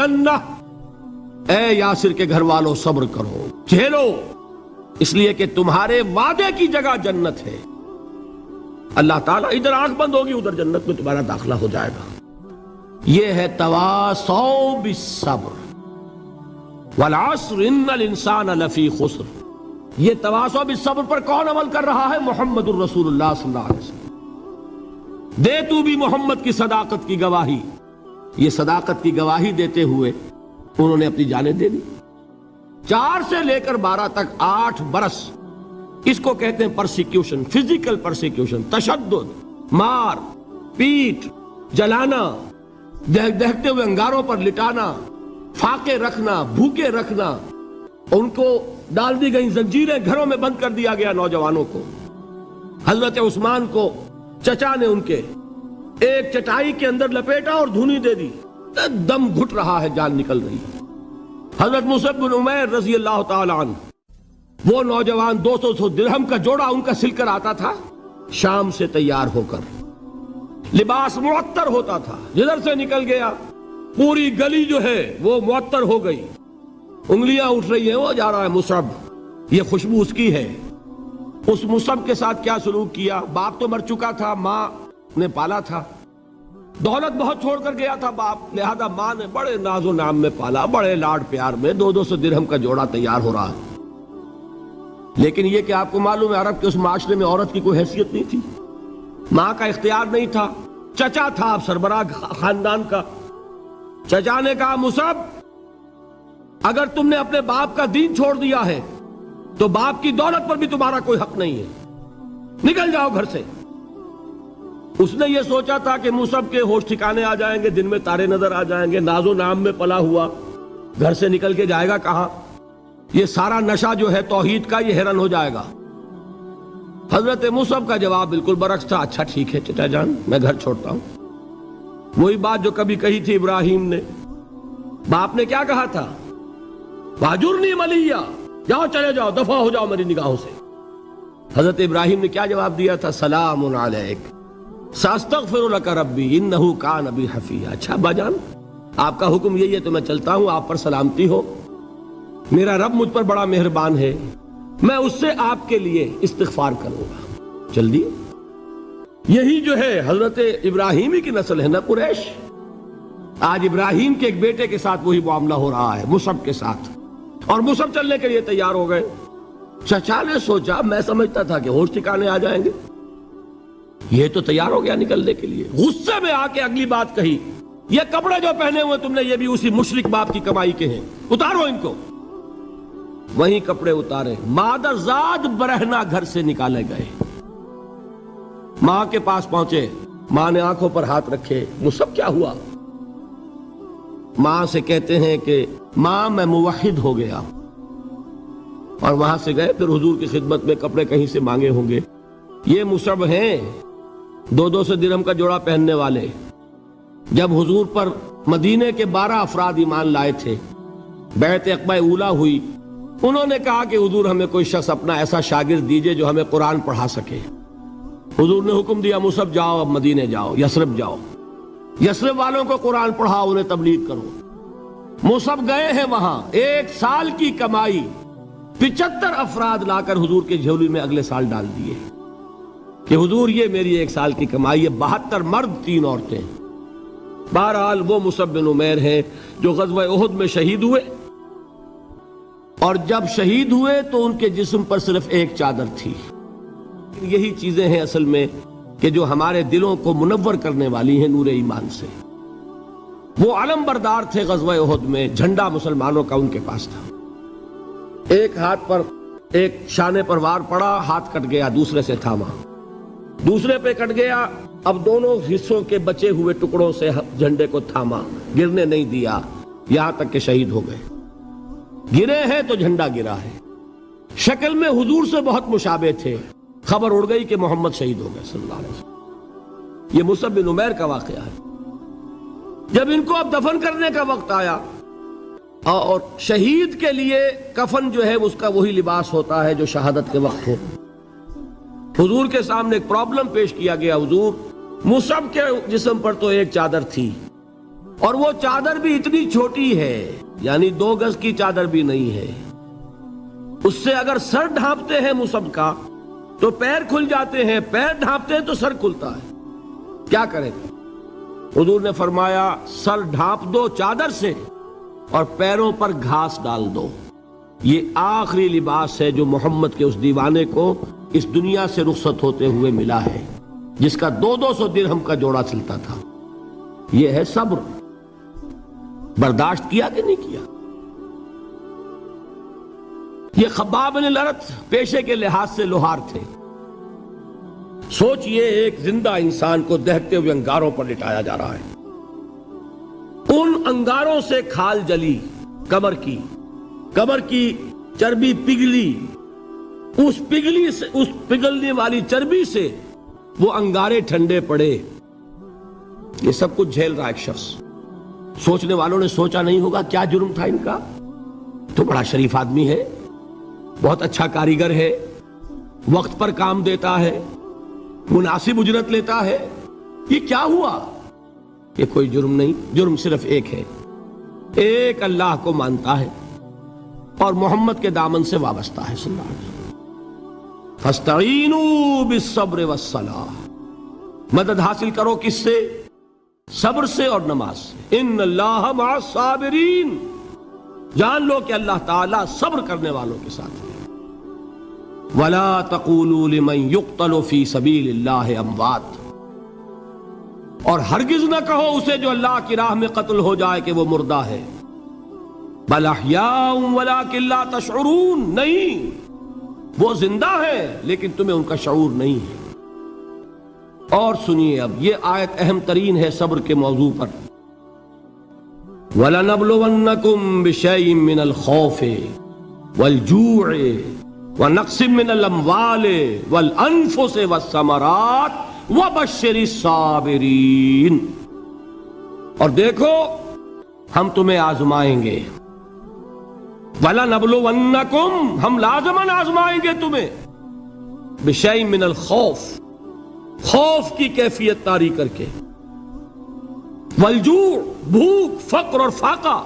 الجنہ، اے یاسر کے گھر والوں صبر کرو، جھیلو، اس لیے کہ تمہارے وعدے کی جگہ جنت ہے۔ اللہ تعالیٰ ادھر آنکھ بند ہوگی ادھر جنت میں تمہارا داخلہ ہو جائے گا۔ یہ ہے تواصوا بالصبر والعصر ان الانسان لفی خسر۔ یہ تواصوا بالصبر پر کون عمل کر رہا ہے؟ محمد الرسول اللہ صلی اللہ علیہ وسلم۔ دے تو بھی محمد کی صداقت کی گواہی۔ یہ صداقت کی گواہی دیتے ہوئے انہوں نے اپنی جانیں دے دی۔ 4 سے لے کر 12 تک 8 برس، اس کو کہتے ہیں پرسیکیوشن، فزیکل پرسیکیوشن، تشدد، مار پیٹ، جلانا، دہتے ہوئے انگاروں پر لٹانا، فاقے رکھنا، بھوکے رکھنا، ان کو ڈال دی گئی زنجیریں، گھروں میں بند کر دیا گیا نوجوانوں کو۔ حضرت عثمان کو چچا نے ان کے ایک چٹائی کے اندر لپیٹا اور دھونی دے دی، دم گھٹ رہا ہے، جان نکل رہی ہے۔ حضرت مصعب بن عمیر رضی اللہ تعالی عنہ، وہ نوجوان 200 درہم کا جوڑا ان کا سل کر آتا تھا شام سے تیار ہو کر، لباس معطر ہوتا تھا، جدھر سے نکل گیا پوری گلی جو ہے وہ معطر ہو گئی، انگلیاں اٹھ رہی ہیں، وہ جا رہا ہے مصعب، یہ خوشبو اس کی ہے۔ اس مصعب کے ساتھ کیا سلوک کیا؟ باپ تو مر چکا تھا، ماں نے پالا تھا، دولت بہت چھوڑ کر گیا تھا باپ، لہذا ماں نے بڑے ناز و نام میں پالا، بڑے لاڈ پیار میں، 200 درہم کا جوڑا تیار ہو رہا ہے۔ لیکن یہ کہ آپ کو معلوم ہے عرب کے اس معاشرے میں عورت کی کوئی حیثیت نہیں تھی، ماں کا اختیار نہیں تھا، چچا تھا آپ سربراہ خاندان کا۔ چچا نے کہا مصعب، اگر تم نے اپنے باپ کا دین چھوڑ دیا ہے تو باپ کی دولت پر بھی تمہارا کوئی حق نہیں ہے، نکل جاؤ گھر سے۔ اس نے یہ سوچا تھا کہ مصعب کے ہوش ٹھکانے آ جائیں گے، دن میں تارے نظر آ جائیں گے، ناز و نام میں پلا ہوا گھر سے نکل کے جائے گا کہاں؟ یہ سارا نشہ جو ہے توحید کا یہ ہرن ہو جائے گا۔ حضرت مصعب کا جواب بالکل برعکس تھا، اچھا ٹھیک ہے چچا جان، میں گھر چھوڑتا ہوں۔ وہی بات جو کبھی کہی تھی ابراہیم نے، باپ نے کیا کہا تھا؟ واجرنی ملیہ، جاؤ چلے جاؤ، دفع ہو جاؤ میری نگاہوں سے۔ حضرت ابراہیم نے کیا جواب دیا تھا؟ سلام علیک ساستغفر لک ربی انہ کان بی حفیہ۔ اچھا ابا جان، آپ کا حکم یہی ہے تو میں چلتا ہوں، آپ پر سلامتی ہو، میرا رب مجھ پر بڑا مہربان ہے، میں اس سے آپ کے لیے استغفار کروں گا۔ جلدی، یہی جو ہے حضرت ابراہیمی کی نسل ہے نا قریش۔ آج ابراہیم کے ایک بیٹے کے ساتھ وہی معاملہ ہو رہا ہے، مصعب کے ساتھ، اور مصعب چلنے کے لیے تیار ہو گئے۔ چچا نے سوچا، میں سمجھتا تھا کہ ہوش ٹھکانے آ جائیں گے، یہ تو تیار ہو گیا نکلنے کے لیے۔ غصے میں آ کے اگلی بات کہی، یہ کپڑے جو پہنے ہوئے تم نے یہ بھی اسی مشرک باپ کی کمائی کے ہیں، اتارو ان کو۔ وہیں کپڑے اتارے، مادر زاد برہنہ گھر سے نکالے گئے۔ ماں کے پاس پہنچے، ماں نے آنکھوں پر ہاتھ رکھے، مصعب کیا ہوا؟ ماں سے کہتے ہیں کہ ماں میں موحد ہو گیا، اور وہاں سے گئے، پھر حضور کی خدمت میں کپڑے کہیں سے مانگے ہوں گے۔ یہ مصعب ہیں 200 درہم کا جوڑا پہننے والے۔ جب حضور پر مدینے کے 12 افراد ایمان لائے تھے، بیعت عقبہ اولیٰ ہوئی، انہوں نے کہا کہ حضور ہمیں کوئی شخص اپنا ایسا شاگرد دیجئے جو ہمیں قرآن پڑھا سکے۔ حضور نے حکم دیا مصعب جاؤ، اب مدینے جاؤ، یثرب جاؤ، یثرب والوں کو قرآن پڑھاؤ، انہیں تبلیغ کرو۔ مصعب گئے ہیں وہاں، 1 سال کی کمائی 75 افراد لا کر حضور کے جھولی میں اگلے سال ڈال دیے کہ حضور یہ میری 1 سال کی کمائی ہے، 72 مرد 3 عورتیں۔ بہرحال وہ مصعب بن عمیر ہیں جو غزوہ احد میں شہید ہوئے، اور جب شہید ہوئے تو ان کے جسم پر صرف ایک چادر تھی۔ یہی چیزیں ہیں اصل میں کہ جو ہمارے دلوں کو منور کرنے والی ہیں نور ایمان سے۔ وہ علم بردار تھے غزوہ احد میں، جھنڈا مسلمانوں کا ان کے پاس تھا۔ ایک ہاتھ پر ایک شانے پر وار پڑا، ہاتھ کٹ گیا، دوسرے سے تھاما، دوسرے پہ کٹ گیا، اب دونوں حصوں کے بچے ہوئے ٹکڑوں سے جھنڈے کو تھاما، گرنے نہیں دیا، یہاں تک کہ شہید ہو گئے۔ گرے ہیں تو جھنڈا گرا ہے۔ شکل میں حضور سے بہت مشابہ تھے، خبر اڑ گئی کہ محمد شہید ہو گئے صلی اللہ علیہ وسلم۔ یہ مصعب بن عمیر کا واقعہ ہے۔ جب ان کو اب دفن کرنے کا وقت آیا، اور شہید کے لیے کفن جو ہے اس کا وہی لباس ہوتا ہے جو شہادت کے وقت ہو، حضور کے سامنے ایک پرابلم پیش کیا گیا۔ حضور، مصعب کے جسم پر تو ایک چادر تھی اور وہ چادر بھی اتنی چھوٹی ہے، یعنی 2 گز کی چادر بھی نہیں ہے، اس سے اگر سر ڈھانپتے ہیں مصحف کا تو پیر کھل جاتے ہیں، پیر ڈھانپتے ہیں تو سر کھلتا ہے، کیا کریں؟ حضور نے فرمایا سر ڈھانپ دو چادر سے اور پیروں پر گھاس ڈال دو۔ یہ آخری لباس ہے جو محمد کے اس دیوانے کو اس دنیا سے رخصت ہوتے ہوئے ملا ہے، جس کا 200 درہم کا جوڑا چلتا تھا۔ یہ ہے صبر۔ برداشت کیا کہ نہیں کیا؟ یہ خباب بن الارت پیشے کے لحاظ سے لوہار تھے۔ سوچئے ایک زندہ انسان کو دہتے ہوئے انگاروں پر لٹایا جا رہا ہے، ان انگاروں سے کھال جلی، کمر کی چربی پگھلی، اس پگھلنے والی چربی سے وہ انگارے ٹھنڈے پڑے، یہ سب کچھ جھیل رہا ایک شخص۔ سوچنے والوں نے سوچا نہیں ہوگا کیا جرم تھا ان کا، تو بڑا شریف آدمی ہے، بہت اچھا کاریگر ہے، وقت پر کام دیتا ہے، مناسب اجرت لیتا ہے، یہ کیا ہوا؟ یہ کوئی جرم نہیں، جرم صرف ایک ہے، ایک اللہ کو مانتا ہے اور محمد کے دامن سے وابستہ ہے صلی اللہ علیہ وسلم۔ فاستعینوا بالصبر والصلاۃ، مدد حاصل کرو کس سے؟ صبر سے اور نماز سے۔ ان اللہ مع الصابرین، جان لو کہ اللہ تعالیٰ صبر کرنے والوں کے ساتھ ہے۔ ولا تقولوا لمن يقتل في سبيل الله اموات، اور ہرگز نہ کہو اسے جو اللہ کی راہ میں قتل ہو جائے کہ وہ مردہ ہے، بل احیاء ولکن لا تشعرون، نہیں، وہ زندہ ہے لیکن تمہیں ان کا شعور نہیں ہے۔ اور سنیے اب یہ آیت اہم ترین ہے صبر کے موضوع پر۔ وَلَنَبْلُوَنَّكُمْ بِشَيْءٍ مِّنَ الْخَوْفِ وَالْجُوعِ وَنَقْصٍ مِّنَ الْأَمْوَالِ وَالْأَنفُسِ وَالثَّمَرَاتِ وَبَشِّرِ الصَّابِرِينَ، اور دیکھو ہم تمہیں آزمائیں گے، وَلَنَبْلُوَنَّكُمْ، ہم لازماً آزمائیں گے تمہیں، بِشَيْءٍ مِّنَ الْخَوْفِ، خوف کی کیفیت طاری کر کے، والجوع، بھوک، فقر اور فاقہ،